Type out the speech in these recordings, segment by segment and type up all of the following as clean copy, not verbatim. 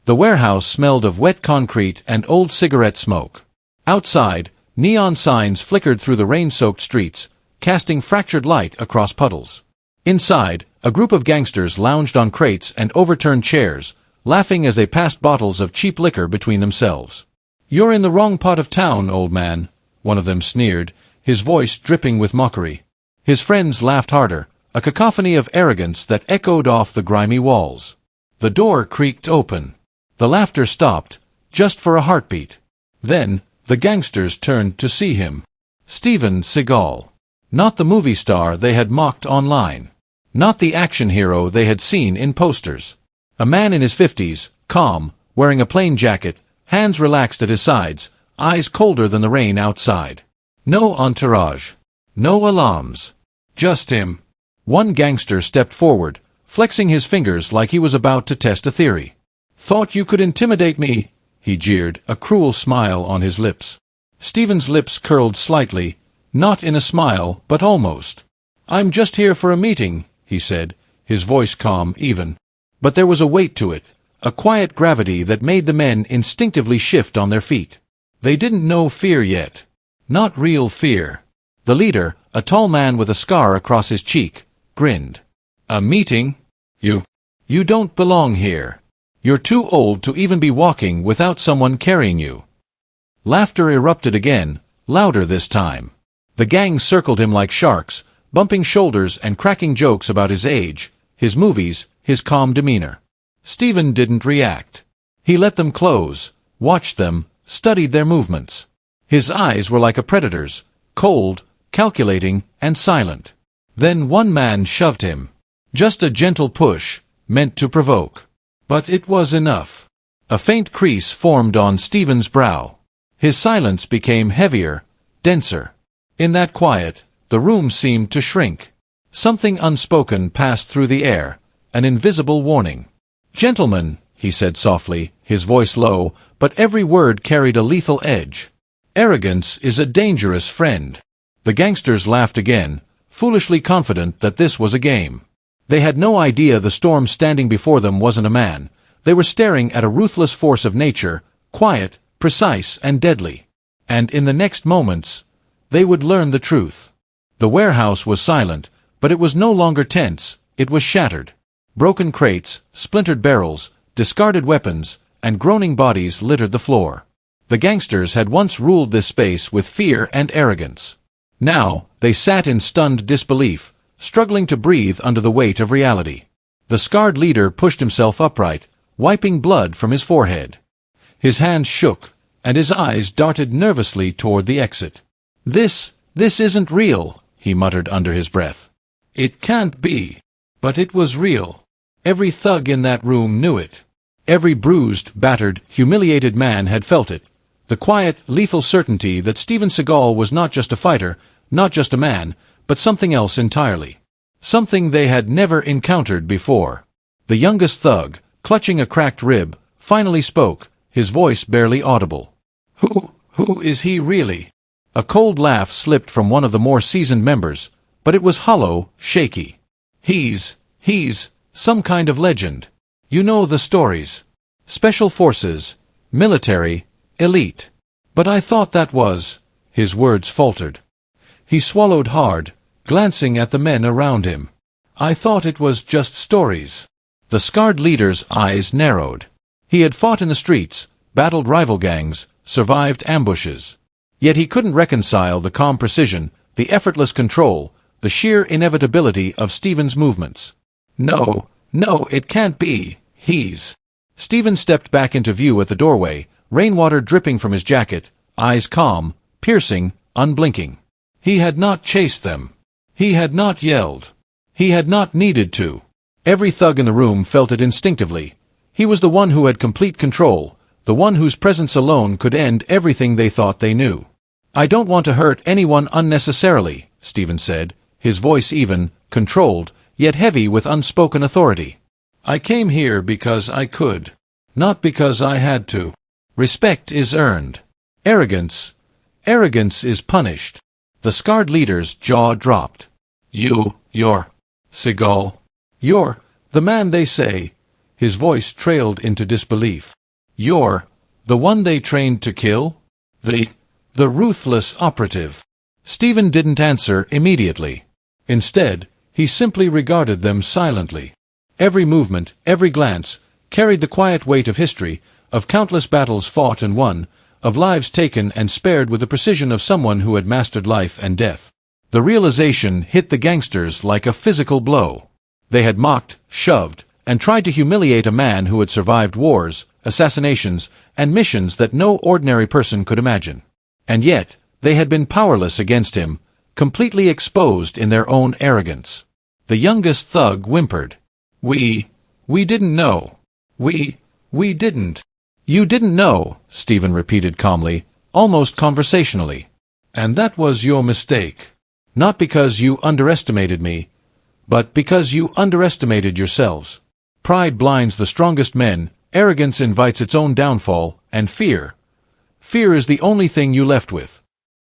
The warehouse smelled of wet concrete and old cigarette smoke. Outside, neon signs flickered through the rain-soaked streets, casting fractured light across puddles. Inside, a group of gangsters lounged on crates and overturned chairs, laughing as they passed bottles of cheap liquor between themselves. "You're in the wrong part of town, old man," one of them sneered, his voice dripping with mockery. His friends laughed harder, a cacophony of arrogance that echoed off the grimy walls. The door creaked open. The laughter stopped, just for a heartbeat. Then, the gangsters turned to see him. Steven Seagal. Not the movie star they had mocked online. Not the action hero they had seen in posters. A man in his 50s, calm, wearing a plain jacket, hands relaxed at his sides, eyes colder than the rain outside. No entourage. No alarms. Just him. One gangster stepped forward, flexing his fingers like he was about to test a theory. "Thought you could intimidate me?" he jeered, a cruel smile on his lips. Steven's lips curled slightly, not in a smile, but almost. "I'm just here for a meeting," he said, his voice calm, even. But there was a weight to it, a quiet gravity that made the men instinctively shift on their feet. They didn't know fear yet. Not real fear. The leader, a tall man with a scar across his cheek, grinned. "A meeting? You don't belong here. You're too old to even be walking without someone carrying you." Laughter erupted again, louder this time. The gang circled him like sharks, bumping shoulders and cracking jokes about his age, his movies, his calm demeanor. Steven didn't react. He let them close, watched them, studied their movements. His eyes were like a predator's, cold, calculating, and silent. Then one man shoved him. Just a gentle push, meant to provoke. But it was enough. A faint crease formed on Steven's brow. His silence became heavier, denser. In that quiet, the room seemed to shrink. Something unspoken passed through the air, an invisible warning. "Gentlemen," he said softly, his voice low, but every word carried a lethal edge. "Arrogance is a dangerous friend." The gangsters laughed again, foolishly confident that this was a game. They had no idea the storm standing before them wasn't a man. They were staring at a ruthless force of nature, quiet, precise, and deadly. And in the next moments, they would learn the truth. The warehouse was silent, but it was no longer tense, it was shattered. Broken crates, splintered barrels, discarded weapons, and groaning bodies littered the floor. The gangsters had once ruled this space with fear and arrogance. Now, they sat in stunned disbelief, struggling to breathe under the weight of reality. The scarred leader pushed himself upright, wiping blood from his forehead. His hands shook, and his eyes darted nervously toward the exit. This isn't real," he muttered under his breath. "It can't be." But it was real. Every thug in that room knew it. Every bruised, battered, humiliated man had felt it. The quiet, lethal certainty that Steven Seagal was not just a fighter, not just a man, but something else entirely. Something they had never encountered before. The youngest thug, clutching a cracked rib, finally spoke, his voice barely audible. Who is he really?" A cold laugh slipped from one of the more seasoned members, but it was hollow, shaky. He's some kind of legend. You know the stories. Special forces, military, elite. But I thought that was—" his words faltered. He swallowed hard, glancing at the men around him. "I thought it was just stories." The scarred leader's eyes narrowed. He had fought in the streets, battled rival gangs, survived ambushes. Yet he couldn't reconcile the calm precision, the effortless control, the sheer inevitability of Steven's movements. No, it can't be. He's... Steven stepped back into view at the doorway, rainwater dripping from his jacket, eyes calm, piercing, unblinking. He had not chased them. He had not yelled. He had not needed to. Every thug in the room felt it instinctively. He was the one who had complete control, the one whose presence alone could end everything they thought they knew. "I don't want to hurt anyone unnecessarily," Steven said, his voice even, controlled, yet heavy with unspoken authority. "I came here because I could, not because I had to. Respect is earned. Arrogance is punished." The scarred leader's jaw dropped. You're Seagal. You're the man they say." His voice trailed into disbelief. You're the one they trained to kill? The ruthless operative. Steven didn't answer immediately. Instead, he simply regarded them silently. Every movement, every glance, carried the quiet weight of history, of countless battles fought and won, of lives taken and spared with the precision of someone who had mastered life and death. The realization hit the gangsters like a physical blow. They had mocked, shoved, and tried to humiliate a man who had survived wars, assassinations, and missions that no ordinary person could imagine. And yet, they had been powerless against him, completely exposed in their own arrogance. The youngest thug whimpered. We didn't know. We didn't. You didn't know, Steven repeated calmly, almost conversationally. And that was your mistake. Not because you underestimated me, but because you underestimated yourselves. Pride blinds the strongest men, arrogance invites its own downfall, and fear is the only thing you left with.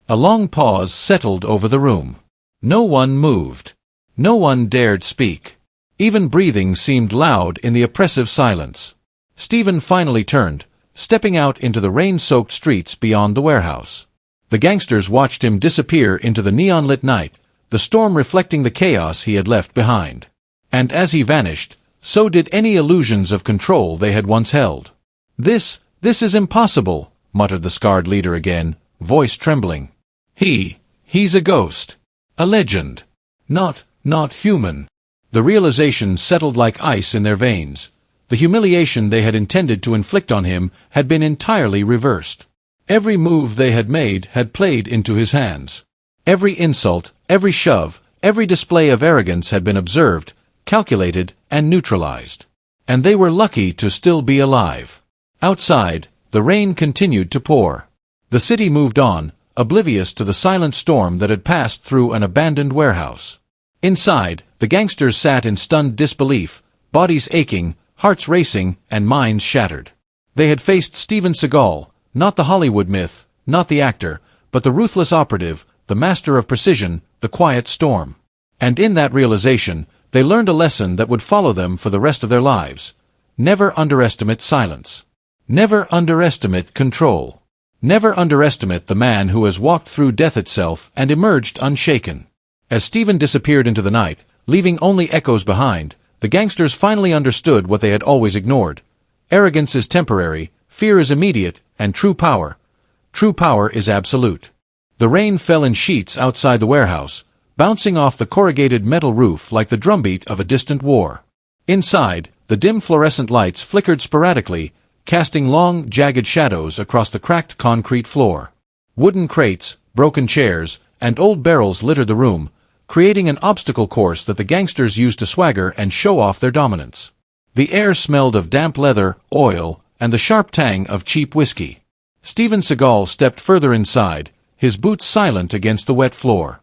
A long pause settled over the room. No one moved. No one dared speak. Even breathing seemed loud in the oppressive silence. Steven finally turned, stepping out into the rain-soaked streets beyond the warehouse. The gangsters watched him disappear into the neon-lit night, the storm reflecting the chaos he had left behind. And as he vanished, so did any illusions of control they had once held. This is impossible, muttered the scarred leader again, voice trembling. He's a ghost. A legend. Not human. The realization settled like ice in their veins. The humiliation they had intended to inflict on him had been entirely reversed. Every move they had made had played into his hands. Every insult, every shove, every display of arrogance had been observed, calculated, and neutralized. And they were lucky to still be alive. Outside, the rain continued to pour. The city moved on, oblivious to the silent storm that had passed through an abandoned warehouse. Inside, the gangsters sat in stunned disbelief, bodies aching, hearts racing, and minds shattered. They had faced Steven Seagal, not the Hollywood myth, not the actor, but the ruthless operative, the master of precision, the quiet storm. And in that realization, they learned a lesson that would follow them for the rest of their lives. Never underestimate silence. Never underestimate control. Never underestimate the man who has walked through death itself and emerged unshaken. As Steven disappeared into the night, leaving only echoes behind, the gangsters finally understood what they had always ignored. Arrogance is temporary, fear is immediate, and true power is absolute. The rain fell in sheets outside the warehouse, bouncing off the corrugated metal roof like the drumbeat of a distant war. Inside, the dim fluorescent lights flickered sporadically, casting long, jagged shadows across the cracked concrete floor. Wooden crates, broken chairs, and old barrels littered the room, creating an obstacle course that the gangsters used to swagger and show off their dominance. The air smelled of damp leather, oil, and the sharp tang of cheap whiskey. Steven Seagal stepped further inside, his boots silent against the wet floor.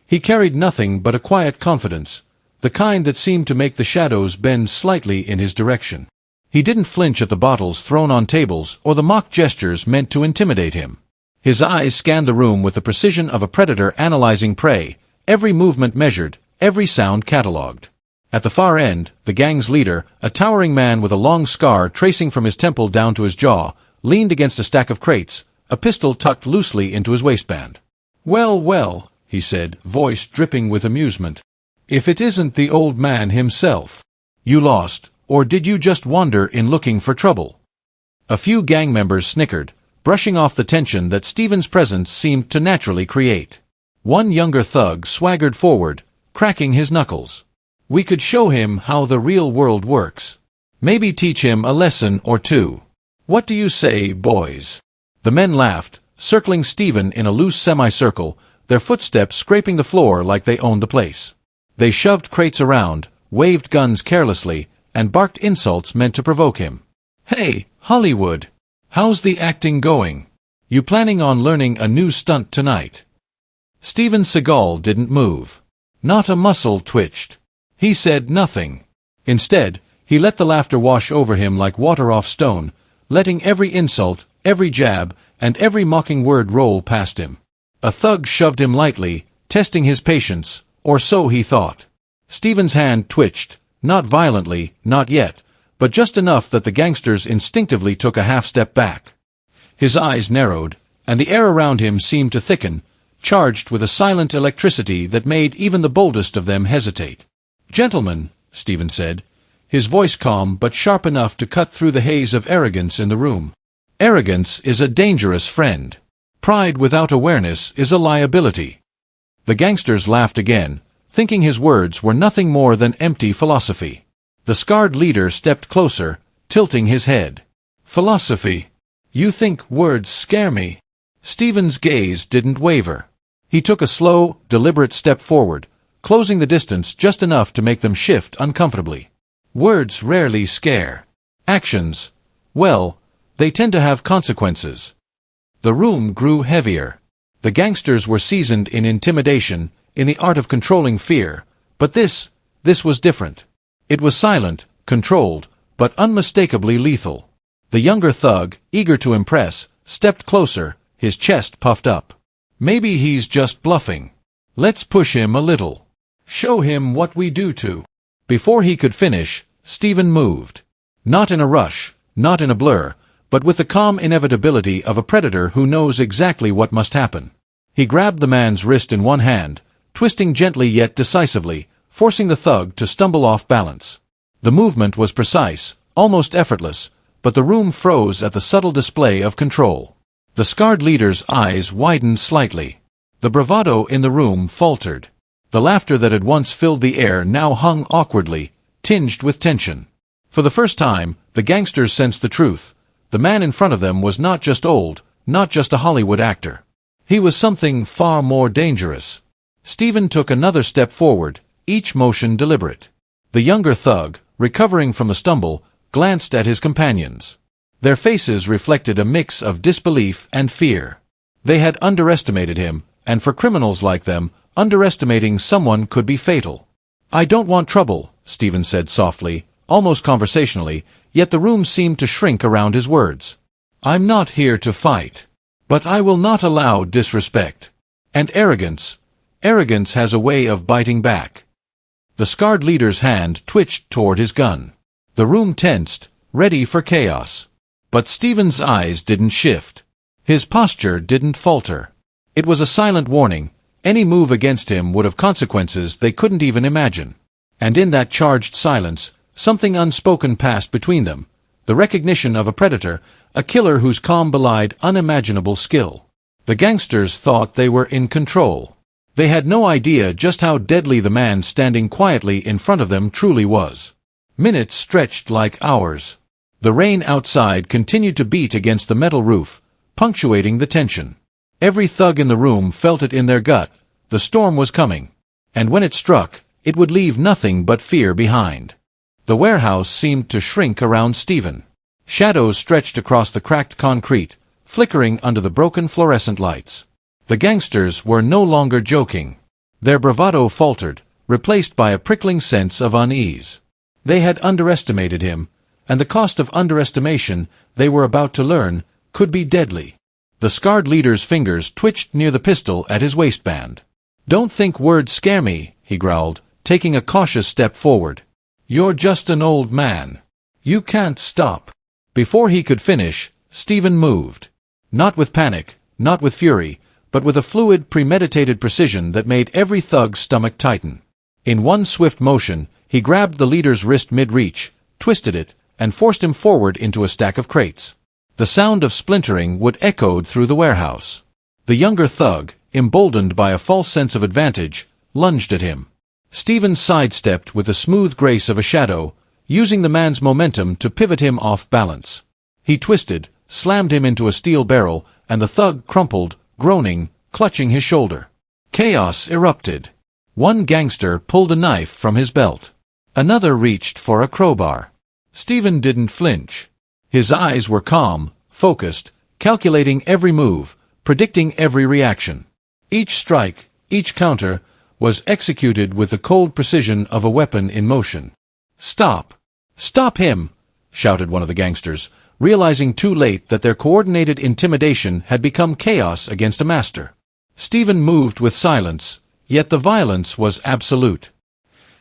He carried nothing but a quiet confidence, the kind that seemed to make the shadows bend slightly in his direction. He didn't flinch at the bottles thrown on tables or the mock gestures meant to intimidate him. His eyes scanned the room with the precision of a predator analyzing prey, every movement measured, every sound catalogued. At the far end, the gang's leader, a towering man with a long scar tracing from his temple down to his jaw, leaned against a stack of crates, a pistol tucked loosely into his waistband. Well, he said, voice dripping with amusement. If it isn't the old man himself. You lost, or did you just wander in looking for trouble? A few gang members snickered, brushing off the tension that Steven's presence seemed to naturally create. One younger thug swaggered forward, cracking his knuckles. We could show him how the real world works. Maybe teach him a lesson or two. What do you say, boys? The men laughed, circling Steven in a loose semicircle, their footsteps scraping the floor like they owned the place. They shoved crates around, waved guns carelessly, and barked insults meant to provoke him. Hey, Hollywood! How's the acting going? You planning on learning a new stunt tonight? Steven Seagal didn't move. Not a muscle twitched. He said nothing. Instead, he let the laughter wash over him like water off stone, letting every insult, every jab, and every mocking word roll past him. A thug shoved him lightly, testing his patience, or so he thought. Steven's hand twitched, not violently, not yet, but just enough that the gangsters instinctively took a half-step back. His eyes narrowed, and the air around him seemed to thicken, charged with a silent electricity that made even the boldest of them hesitate. "Gentlemen," Steven said, his voice calm but sharp enough to cut through the haze of arrogance in the room. "Arrogance is a dangerous friend. Pride without awareness is a liability." The gangsters laughed again, thinking his words were nothing more than empty philosophy. The scarred leader stepped closer, tilting his head. "Philosophy? You think words scare me?" Steven's gaze didn't waver. He took a slow, deliberate step forward, closing the distance just enough to make them shift uncomfortably. "Words rarely scare. Actions, well, they tend to have consequences." The room grew heavier. The gangsters were seasoned in intimidation, in the art of controlling fear, but this was different. It was silent, controlled, but unmistakably lethal. The younger thug, eager to impress, stepped closer, his chest puffed up. "Maybe he's just bluffing. Let's push him a little. Show him what we do to." Before he could finish, Steven moved. Not in a rush, not in a blur, but with the calm inevitability of a predator who knows exactly what must happen. He grabbed the man's wrist in one hand, twisting gently yet decisively, forcing the thug to stumble off balance. The movement was precise, almost effortless, but the room froze at the subtle display of control. The scarred leader's eyes widened slightly. The bravado in the room faltered. The laughter that had once filled the air now hung awkwardly, tinged with tension. For the first time, the gangsters sensed the truth. The man in front of them was not just old, not just a Hollywood actor. He was something far more dangerous. Steven took another step forward, each motion deliberate. The younger thug, recovering from the stumble, glanced at his companions. Their faces reflected a mix of disbelief and fear. They had underestimated him, and for criminals like them, underestimating someone could be fatal. "I don't want trouble," Steven said softly, almost conversationally, yet the room seemed to shrink around his words. "I'm not here to fight. But I will not allow disrespect. And arrogance. Arrogance has a way of biting back." The scarred leader's hand twitched toward his gun. The room tensed, ready for chaos. But Steven's eyes didn't shift. His posture didn't falter. It was a silent warning. Any move against him would have consequences they couldn't even imagine. And in that charged silence, something unspoken passed between them. The recognition of a predator, a killer whose calm belied unimaginable skill. The gangsters thought they were in control. They had no idea just how deadly the man standing quietly in front of them truly was. Minutes stretched like hours. The rain outside continued to beat against the metal roof, punctuating the tension. Every thug in the room felt it in their gut. The storm was coming. And when it struck, it would leave nothing but fear behind. The warehouse seemed to shrink around Steven. Shadows stretched across the cracked concrete, flickering under the broken fluorescent lights. The gangsters were no longer joking. Their bravado faltered, replaced by a prickling sense of unease. They had underestimated him, and the cost of underestimation, they were about to learn, could be deadly. The scarred leader's fingers twitched near the pistol at his waistband. "Don't think words scare me," he growled, taking a cautious step forward. "You're just an old man. You can't stop." Before he could finish, Steven moved. Not with panic, not with fury, but with a fluid, premeditated precision that made every thug's stomach tighten. In one swift motion, he grabbed the leader's wrist mid-reach, twisted it, and forced him forward into a stack of crates. The sound of splintering would echoed through the warehouse. The younger thug, emboldened by a false sense of advantage, lunged at him. Steven sidestepped with the smooth grace of a shadow, using the man's momentum to pivot him off balance. He twisted, slammed him into a steel barrel, and the thug crumpled, groaning, clutching his shoulder. Chaos erupted. One gangster pulled a knife from his belt. Another reached for a crowbar. Steven didn't flinch. His eyes were calm, focused, calculating every move, predicting every reaction. Each strike, each counter, was executed with the cold precision of a weapon in motion. "Stop! Stop him!" shouted one of the gangsters, realizing too late that their coordinated intimidation had become chaos against a master. Steven moved with silence, yet the violence was absolute.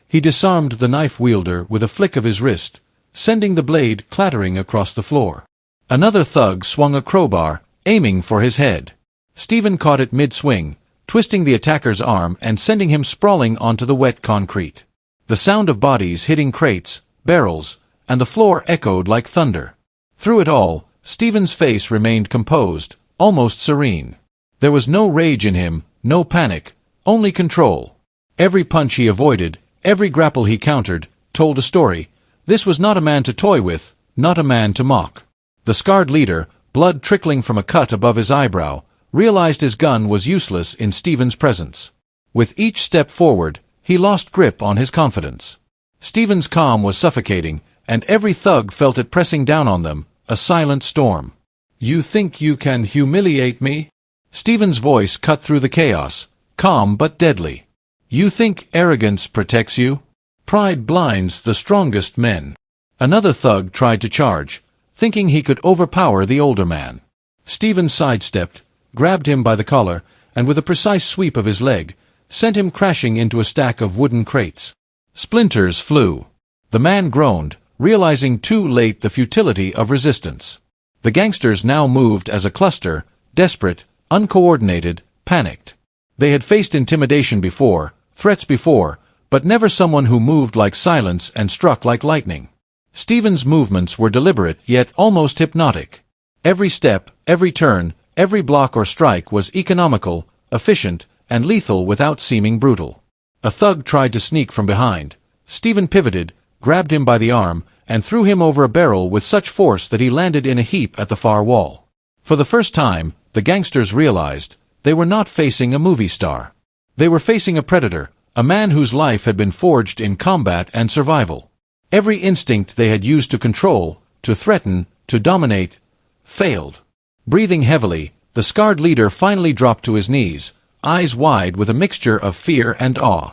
He disarmed the knife wielder with a flick of his wrist, sending the blade clattering across the floor. Another thug swung a crowbar, aiming for his head. Steven caught it mid-swing, twisting the attacker's arm and sending him sprawling onto the wet concrete. The sound of bodies hitting crates, barrels, and the floor echoed like thunder. Through it all, Steven's face remained composed, almost serene. There was no rage in him, no panic, only control. Every punch he avoided, every grapple he countered, told a story. This was not a man to toy with, not a man to mock. The scarred leader, blood trickling from a cut above his eyebrow, realized his gun was useless in Steven's presence. With each step forward, he lost grip on his confidence. Steven's calm was suffocating, and every thug felt it pressing down on them, a silent storm. "You think you can humiliate me?" Steven's voice cut through the chaos, calm but deadly. "You think arrogance protects you? Pride blinds the strongest men." Another thug tried to charge, thinking he could overpower the older man. Steven sidestepped, grabbed him by the collar, and with a precise sweep of his leg, sent him crashing into a stack of wooden crates. Splinters flew. The man groaned, realizing too late the futility of resistance. The gangsters now moved as a cluster, desperate, uncoordinated, panicked. They had faced intimidation before, threats before, but never someone who moved like silence and struck like lightning. Steven's movements were deliberate yet almost hypnotic. Every step, every turn, every block or strike was economical, efficient, and lethal without seeming brutal. A thug tried to sneak from behind. Steven pivoted, grabbed him by the arm, and threw him over a barrel with such force that he landed in a heap at the far wall. For the first time, the gangsters realized they were not facing a movie star. They were facing a predator, a man whose life had been forged in combat and survival. Every instinct they had used to control, to threaten, to dominate, failed. Breathing heavily, the scarred leader finally dropped to his knees, eyes wide with a mixture of fear and awe.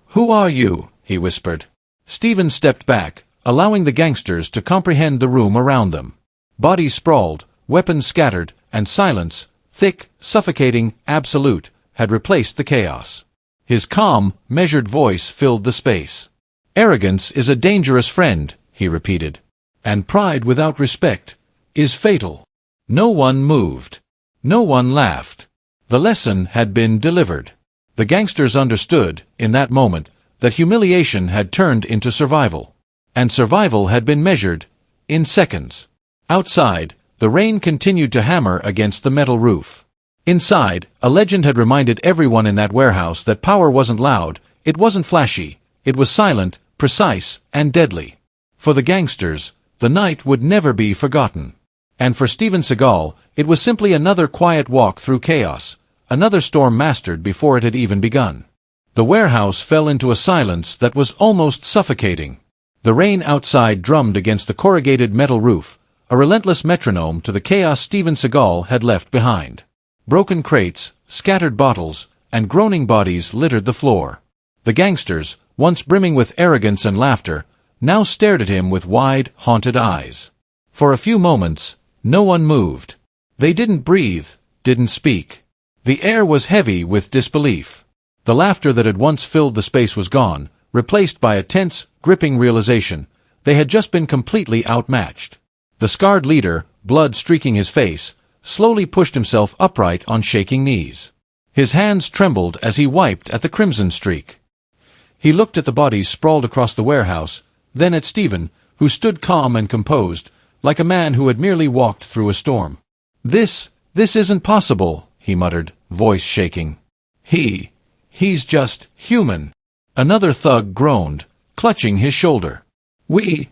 Who are you?" he whispered. Steven stepped back, allowing the gangsters to comprehend the room around them. Bodies sprawled, weapons scattered, and silence, thick, suffocating, absolute, had replaced the chaos. His calm, measured voice filled the space. "Arrogance is a dangerous friend," he repeated. "And pride without respect is fatal." No one moved. No one laughed. The lesson had been delivered. The gangsters understood, in that moment, that humiliation had turned into survival. And survival had been measured in seconds. Outside, the rain continued to hammer against the metal roof. Inside, a legend had reminded everyone in that warehouse that power wasn't loud, it wasn't flashy, it was silent, precise, and deadly. For the gangsters, the night would never be forgotten. And for Steven Seagal, it was simply another quiet walk through chaos, another storm mastered before it had even begun. The warehouse fell into a silence that was almost suffocating. The rain outside drummed against the corrugated metal roof, a relentless metronome to the chaos Steven Seagal had left behind. Broken crates, scattered bottles, and groaning bodies littered the floor. The gangsters, once brimming with arrogance and laughter, now stared at him with wide, haunted eyes. For a few moments, no one moved. They didn't breathe, didn't speak. The air was heavy with disbelief. The laughter that had once filled the space was gone, replaced by a tense, gripping realization. They had just been completely outmatched. The scarred leader, blood streaking his face, slowly pushed himself upright on shaking knees. His hands trembled as he wiped at the crimson streak. He looked at the bodies sprawled across the warehouse, then at Steven, who stood calm and composed, like a man who had merely walked through a storm. This isn't possible," he muttered, voice shaking. He's just human." Another thug groaned, clutching his shoulder. We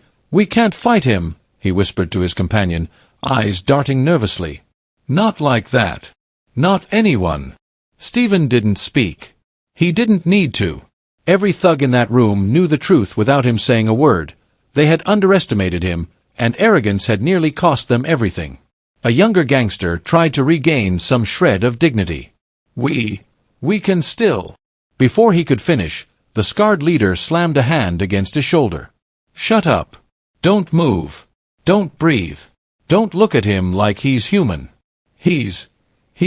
can't fight him," he whispered to his companion, eyes darting nervously. "Not like that. Not anyone." Steven didn't speak. He didn't need to. Every thug in that room knew the truth without him saying a word. They had underestimated him, and arrogance had nearly cost them everything. A younger gangster tried to regain some shred of dignity. We can still." Before he could finish, the scarred leader slammed a hand against his shoulder. "Shut up. Don't move. Don't breathe. Don't look at him like he's human. He's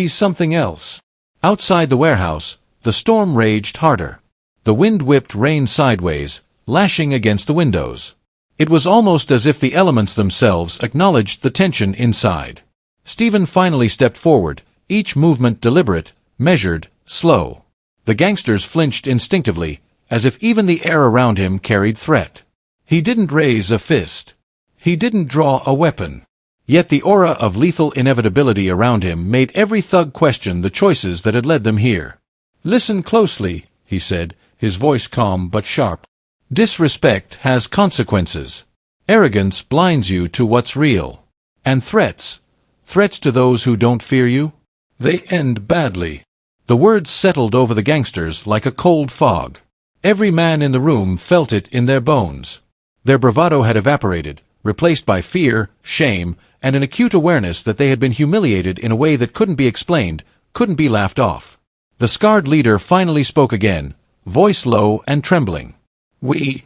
something else." Outside the warehouse, the storm raged harder. The wind whipped rain sideways, lashing against the windows. It was almost as if the elements themselves acknowledged the tension inside. Steven finally stepped forward, each movement deliberate, measured, slow. The gangsters flinched instinctively, as if even the air around him carried threat. He didn't raise a fist. He didn't draw a weapon. Yet the aura of lethal inevitability around him made every thug question the choices that had led them here. "Listen closely," he said, his voice calm but sharp. "Disrespect has consequences. Arrogance blinds you to what's real. And threats to those who don't fear you, they end badly." The words settled over the gangsters like a cold fog. Every man in the room felt it in their bones. Their bravado had evaporated, replaced by fear, shame, and an acute awareness that they had been humiliated in a way that couldn't be explained, couldn't be laughed off. The scarred leader finally spoke again, voice low and trembling. We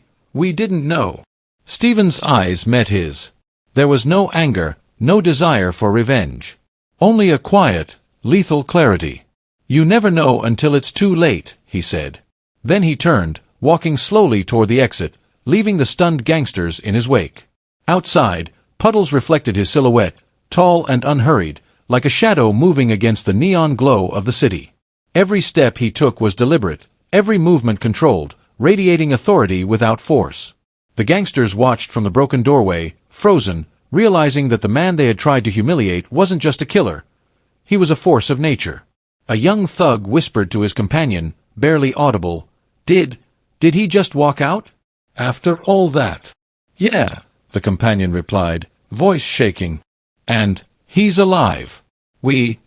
didn't know." Steven's eyes met his. There was no anger, no desire for revenge. Only a quiet, lethal clarity. "You never know until it's too late," he said. Then he turned, walking slowly toward the exit, leaving the stunned gangsters in his wake. Outside, puddles reflected his silhouette, tall and unhurried, like a shadow moving against the neon glow of the city. Every step he took was deliberate, every movement controlled, radiating authority without force. The gangsters watched from the broken doorway, frozen, realizing that the man they had tried to humiliate wasn't just a killer. He was a force of nature. A young thug whispered to his companion, barely audible, Did he just walk out? After all that?" "Yeah," the companion replied, voice shaking. "And he's alive. We're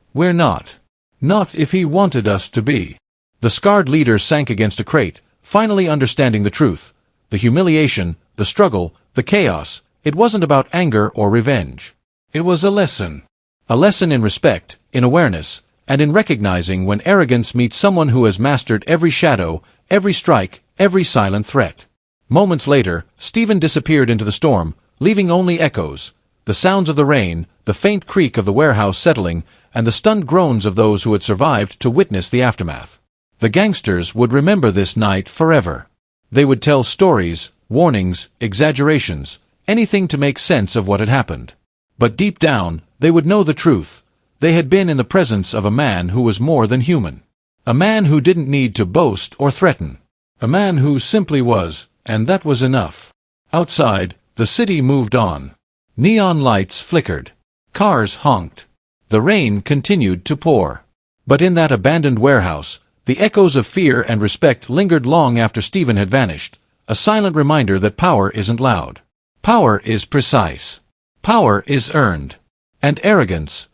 not. Not if he wanted us to be." The scarred leader sank against a crate, finally understanding the truth. The humiliation, the struggle, the chaos, it wasn't about anger or revenge. It was a lesson. A lesson in respect, in awareness, and in recognizing when arrogance meets someone who has mastered every shadow, every strike, every silent threat. Moments later, Steven disappeared into the storm, leaving only echoes, the sounds of the rain, the faint creak of the warehouse settling, and the stunned groans of those who had survived to witness the aftermath. The gangsters would remember this night forever. They would tell stories, warnings, exaggerations, anything to make sense of what had happened. But deep down, they would know the truth. They had been in the presence of a man who was more than human. A man who didn't need to boast or threaten. A man who simply was, and that was enough. Outside, the city moved on. Neon lights flickered. Cars honked. The rain continued to pour. But in that abandoned warehouse, the echoes of fear and respect lingered long after Steven had vanished, a silent reminder that power isn't loud. Power is precise. Power is earned. And arrogance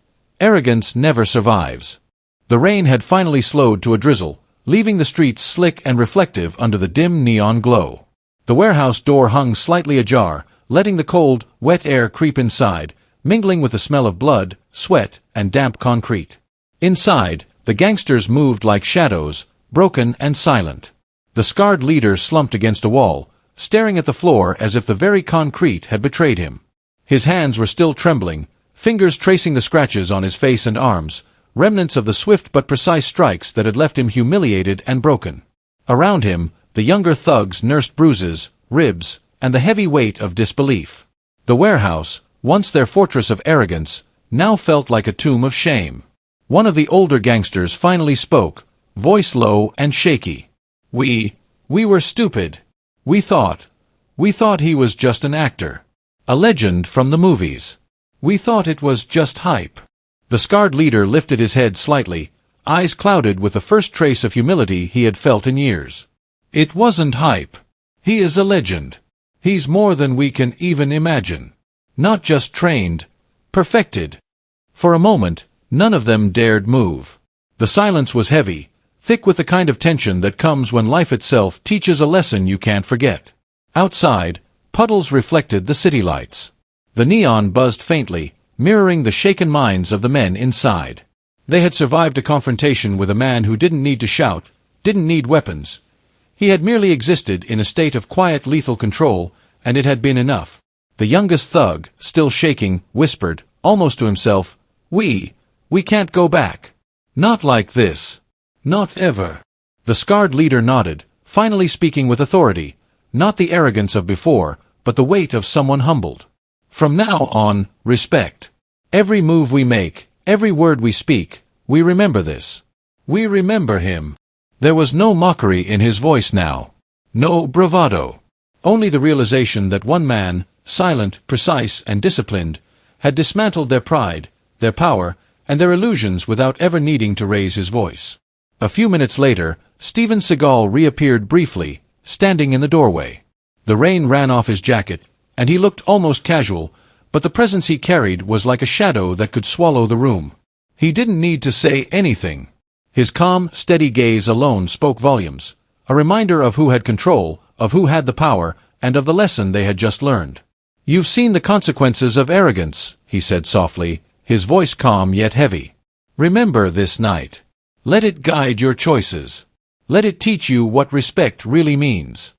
never survives. The rain had finally slowed to a drizzle, leaving the streets slick and reflective under the dim neon glow. The warehouse door hung slightly ajar, letting the cold, wet air creep inside, mingling with the smell of blood, sweat, and damp concrete. Inside, the gangsters moved like shadows, broken and silent. The scarred leader slumped against a wall, staring at the floor as if the very concrete had betrayed him. His hands were still trembling, fingers tracing the scratches on his face and arms, remnants of the swift but precise strikes that had left him humiliated and broken. Around him, the younger thugs nursed bruises, ribs, and the heavy weight of disbelief. The warehouse, once their fortress of arrogance, now felt like a tomb of shame. One of the older gangsters finally spoke, voice low and shaky. We were stupid. We thought he was just an actor. A legend from the movies. We thought it was just hype." The scarred leader lifted his head slightly, eyes clouded with the first trace of humility he had felt in years. "It wasn't hype. He is a legend. He's more than we can even imagine. Not just trained, perfected." For a moment, none of them dared move. The silence was heavy, thick with the kind of tension that comes when life itself teaches a lesson you can't forget. Outside, puddles reflected the city lights. The neon buzzed faintly, mirroring the shaken minds of the men inside. They had survived a confrontation with a man who didn't need to shout, didn't need weapons. He had merely existed in a state of quiet lethal control, and it had been enough. The youngest thug, still shaking, whispered, almost to himself, We can't go back. Not like this. Not ever." The scarred leader nodded, finally speaking with authority, not the arrogance of before, but the weight of someone humbled. From now on, respect. Every move we make, every word we speak, we remember this. We remember him. There was no mockery in his voice now. No bravado. Only the realization that one man, silent, precise, and disciplined, had dismantled their pride, their power, and their illusions without ever needing to raise his voice. A few minutes later, Steven Seagal reappeared briefly, standing in the doorway. The rain ran off his jacket, and he looked almost casual, but the presence he carried was like a shadow that could swallow the room. He didn't need to say anything. His calm, steady gaze alone spoke volumes, a reminder of who had control, of who had the power, and of the lesson they had just learned. "You've seen the consequences of arrogance," he said softly, his voice calm yet heavy. "Remember this night. Let it guide your choices. Let it teach you what respect really means."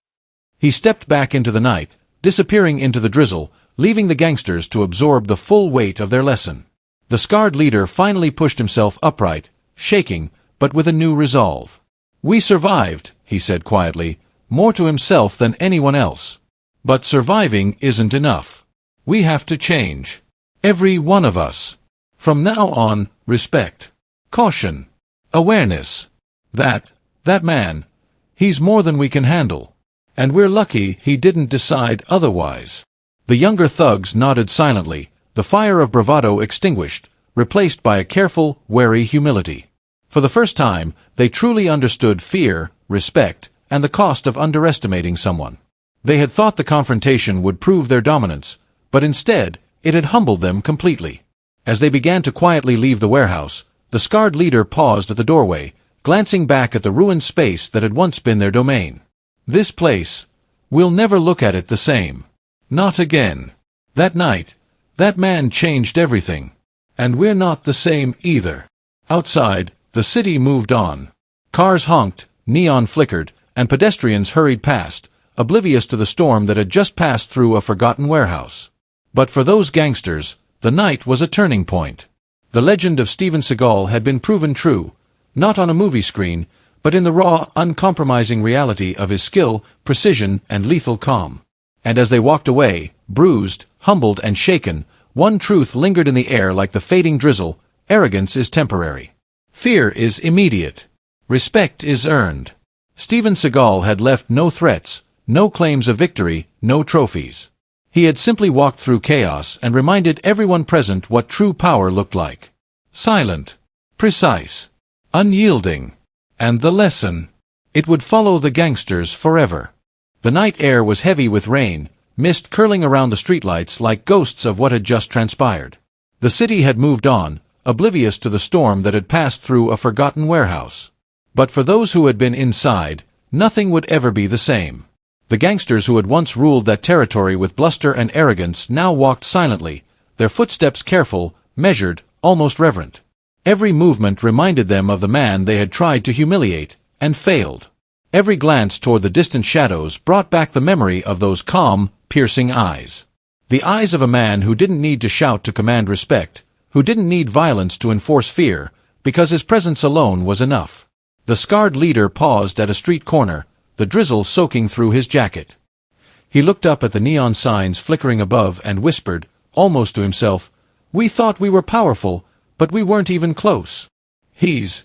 He stepped back into the night, disappearing into the drizzle, leaving the gangsters to absorb the full weight of their lesson. The scarred leader finally pushed himself upright, shaking, but with a new resolve. "We survived," he said quietly, more to himself than anyone else. "But surviving isn't enough. We have to change. Every one of us. From now on, respect. Caution. Awareness. That man. He's more than we can handle. And we're lucky he didn't decide otherwise." The younger thugs nodded silently, the fire of bravado extinguished, replaced by a careful, wary humility. For the first time, they truly understood fear, respect, and the cost of underestimating someone. They had thought the confrontation would prove their dominance, but instead, it had humbled them completely. As they began to quietly leave the warehouse, the scarred leader paused at the doorway, glancing back at the ruined space that had once been their domain. "This place, we'll never look at it the same. Not again. That night, that man changed everything. And we're not the same either." Outside, the city moved on. Cars honked, neon flickered, and pedestrians hurried past, oblivious to the storm that had just passed through a forgotten warehouse. But for those gangsters, the night was a turning point. The legend of Steven Seagal had been proven true, not on a movie screen, but in the raw, uncompromising reality of his skill, precision, and lethal calm. And as they walked away, bruised, humbled, and shaken, one truth lingered in the air like the fading drizzle: arrogance is temporary. Fear is immediate. Respect is earned. Steven Seagal had left no threats, no claims of victory, no trophies. He had simply walked through chaos and reminded everyone present what true power looked like. Silent, precise, unyielding. And the lesson: it would follow the gangsters forever. The night air was heavy with rain, mist curling around the streetlights like ghosts of what had just transpired. The city had moved on, oblivious to the storm that had passed through a forgotten warehouse. But for those who had been inside, nothing would ever be the same. The gangsters who had once ruled that territory with bluster and arrogance now walked silently, their footsteps careful, measured, almost reverent. Every movement reminded them of the man they had tried to humiliate, and failed. Every glance toward the distant shadows brought back the memory of those calm, piercing eyes. The eyes of a man who didn't need to shout to command respect, who didn't need violence to enforce fear, because his presence alone was enough. The scarred leader paused at a street corner, the drizzle soaking through his jacket. He looked up at the neon signs flickering above and whispered, almost to himself, "We thought we were powerful, but we weren't even close. He's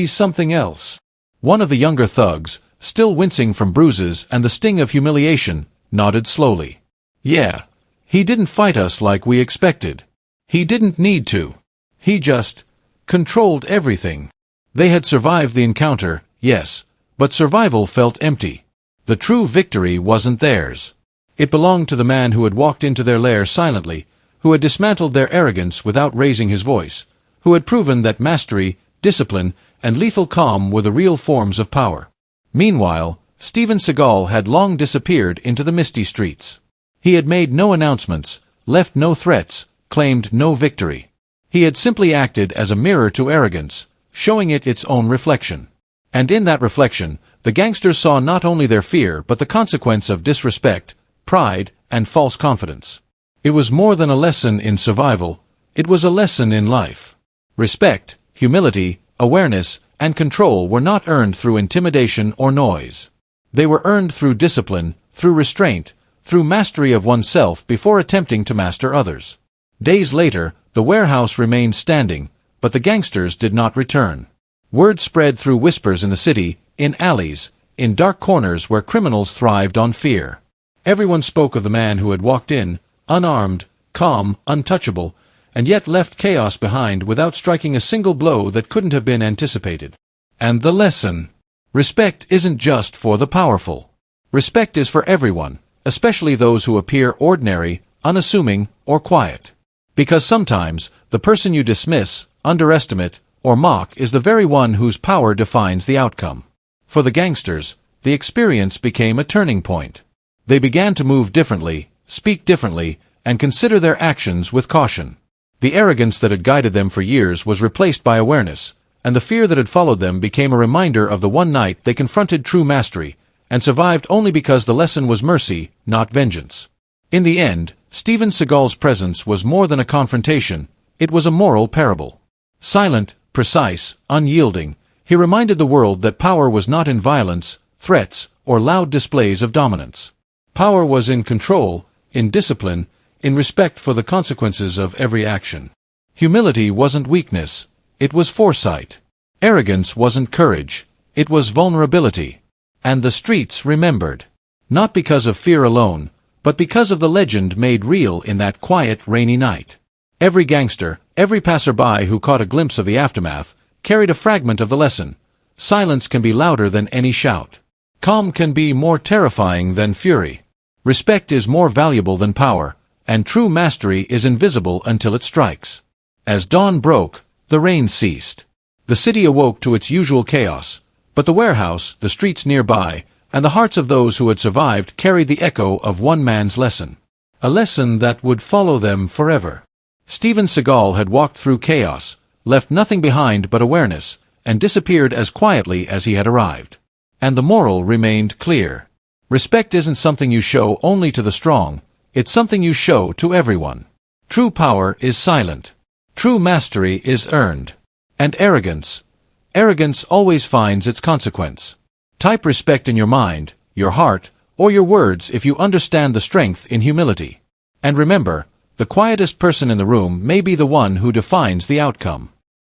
something else." One of the younger thugs, still wincing from bruises and the sting of humiliation, nodded slowly. "Yeah, he didn't fight us like we expected. He didn't need to. He just controlled everything." They had survived the encounter, yes, but survival felt empty. The true victory wasn't theirs. It belonged to the man who had walked into their lair silently, who had dismantled their arrogance without raising his voice, who had proven that mastery, discipline, and lethal calm were the real forms of power. Meanwhile, Steven Seagal had long disappeared into the misty streets. He had made no announcements, left no threats, claimed no victory. He had simply acted as a mirror to arrogance, showing it its own reflection. And in that reflection, the gangsters saw not only their fear but the consequence of disrespect, pride, and false confidence. It was more than a lesson in survival, it was a lesson in life. Respect, humility, awareness, and control were not earned through intimidation or noise. They were earned through discipline, through restraint, through mastery of oneself before attempting to master others. Days later, the warehouse remained standing, but the gangsters did not return. Word spread through whispers in the city, in alleys, in dark corners where criminals thrived on fear. Everyone spoke of the man who had walked in, unarmed, calm, untouchable, and yet left chaos behind without striking a single blow that couldn't have been anticipated. And the lesson: respect isn't just for the powerful. Respect is for everyone, especially those who appear ordinary, unassuming, or quiet. Because sometimes, the person you dismiss, underestimate, or mock is the very one whose power defines the outcome. For the gangsters, the experience became a turning point. They began to move differently, speak differently, and consider their actions with caution. The arrogance that had guided them for years was replaced by awareness, and the fear that had followed them became a reminder of the one night they confronted true mastery, and survived only because the lesson was mercy, not vengeance. In the end, Steven Seagal's presence was more than a confrontation, it was a moral parable. Silent, precise, unyielding, he reminded the world that power was not in violence, threats, or loud displays of dominance. Power was in control, in discipline, in respect for the consequences of every action. Humility wasn't weakness, it was foresight. Arrogance wasn't courage, it was vulnerability. And the streets remembered. Not because of fear alone, but because of the legend made real in that quiet, rainy night. Every gangster, every passerby who caught a glimpse of the aftermath, carried a fragment of the lesson. Silence can be louder than any shout. Calm can be more terrifying than fury. Respect is more valuable than power, and true mastery is invisible until it strikes. As dawn broke, the rain ceased. The city awoke to its usual chaos, but the warehouse, the streets nearby, and the hearts of those who had survived carried the echo of one man's lesson. A lesson that would follow them forever. Steven Seagal had walked through chaos, left nothing behind but awareness, and disappeared as quietly as he had arrived. And the moral remained clear. Respect isn't something you show only to the strong, it's something you show to everyone. True power is silent. True mastery is earned. And arrogance always finds its consequence. Type respect in your mind, your heart, or your words if you understand the strength in humility. And remember, the quietest person in the room may be the one who defines the outcome.